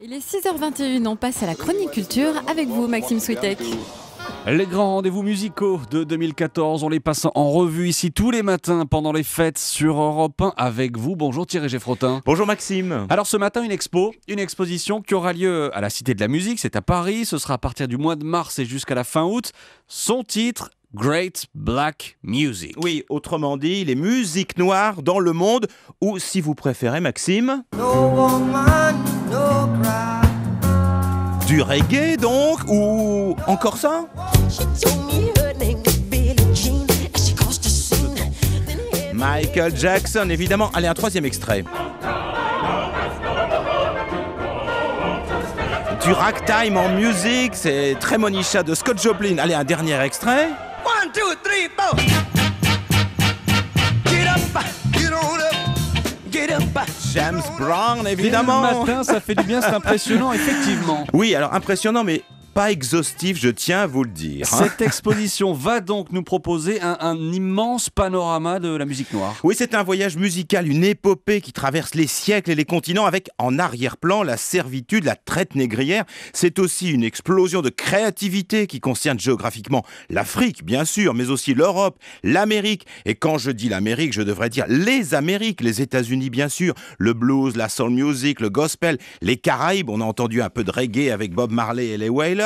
Il est 6h21, on passe à la chronique culture avec vous, Maxime Switek. Les grands rendez-vous musicaux de 2014, on les passe en revue ici tous les matins pendant les fêtes sur Europe 1 avec vous. Bonjour Thierry Geffrotin. Bonjour Maxime. Alors ce matin, une exposition qui aura lieu à la Cité de la Musique, c'est à Paris, ce sera à partir du mois de mars et jusqu'à la fin août. Son titre, Great Black Music. Oui, autrement dit, les musiques noires dans le monde, ou si vous préférez Maxime... Du reggae donc, ou encore ça? Michael Jackson, évidemment. Allez, un troisième extrait. Du ragtime en musique, c'est très Monisha de Scott Joplin. Allez, un dernier extrait. 1, 2, 3, 4. Get up, get on up, get up. James Brown, évidemment. Dès le matin, ça fait du bien, c'est impressionnant, effectivement. Oui, alors impressionnant, mais pas exhaustif, je tiens à vous le dire. Cette exposition va donc nous proposer un immense panorama de la musique noire. Oui, c'est un voyage musical, une épopée qui traverse les siècles et les continents avec en arrière-plan la servitude, la traite négrière. C'est aussi une explosion de créativité qui concerne géographiquement l'Afrique, bien sûr, mais aussi l'Europe, l'Amérique. Et quand je dis l'Amérique, je devrais dire les Amériques, les États-Unis, bien sûr, le blues, la soul music, le gospel, les Caraïbes. On a entendu un peu de reggae avec Bob Marley et les Wailers.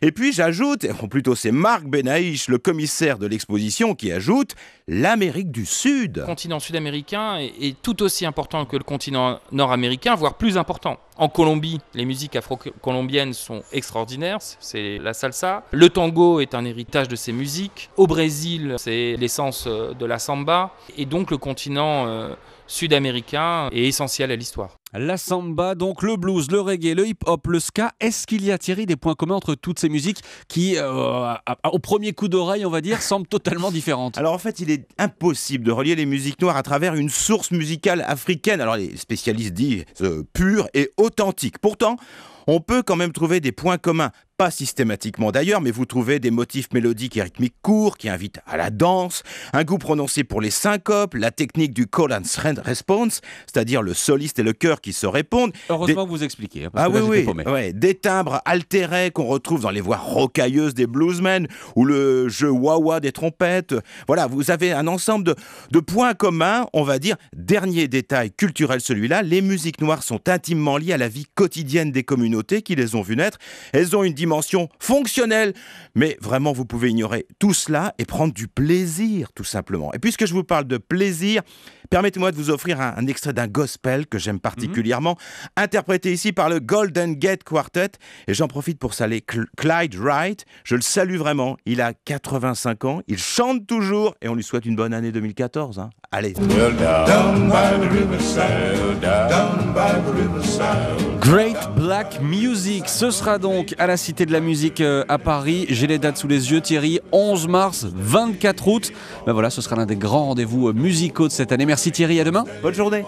Et puis j'ajoute, ou plutôt c'est Marc Benaïch, le commissaire de l'exposition, qui ajoute l'Amérique du Sud. Le continent sud-américain est tout aussi important que le continent nord-américain, voire plus important. En Colombie, les musiques afro-colombiennes sont extraordinaires, c'est la salsa. Le tango est un héritage de ces musiques. Au Brésil, c'est l'essence de la samba. Et donc le continent sud-américain est essentiel à l'histoire. La samba, donc le blues, le reggae, le hip-hop, le ska. Est-ce qu'il y a, Thierry, des points communs entre toutes ces musiques qui, au premier coup d'oreille, on va dire, semblent totalement différentes? Alors en fait, il est impossible de relier les musiques noires à travers une source musicale africaine. Alors les spécialistes disent pure et authentique. Pourtant, on peut quand même trouver des points communs. Pas systématiquement d'ailleurs, mais vous trouvez des motifs mélodiques et rythmiques courts qui invitent à la danse, un goût prononcé pour les syncopes, la technique du call and response, c'est-à-dire le soliste et le chœur qui se répondent. Heureusement que vous expliquez. Parce que là, oui, paumé. ouais, des timbres altérés qu'on retrouve dans les voix rocailleuses des bluesmen ou le jeu wah-wah des trompettes. Voilà, vous avez un ensemble de points communs, on va dire. Dernier détail culturel celui-là, les musiques noires sont intimement liées à la vie quotidienne des communautés qui les ont vues naître. Elles ont une dimension fonctionnelle, mais vraiment vous pouvez ignorer tout cela et prendre du plaisir tout simplement. Et puisque je vous parle de plaisir, permettez-moi de vous offrir un extrait d'un gospel que j'aime particulièrement, interprété ici par le Golden Gate Quartet, et j'en profite pour saluer Clyde Wright. Je le salue vraiment, il a 85 ans, il chante toujours et on lui souhaite une bonne année 2014. Allez. Great Black Music, ce sera donc à la Cité de la Musique à Paris. J'ai les dates sous les yeux, Thierry. 11 mars, 24 août. Ben voilà, ce sera l'un des grands rendez-vous musicaux de cette année. Merci Thierry, à demain. Bonne journée.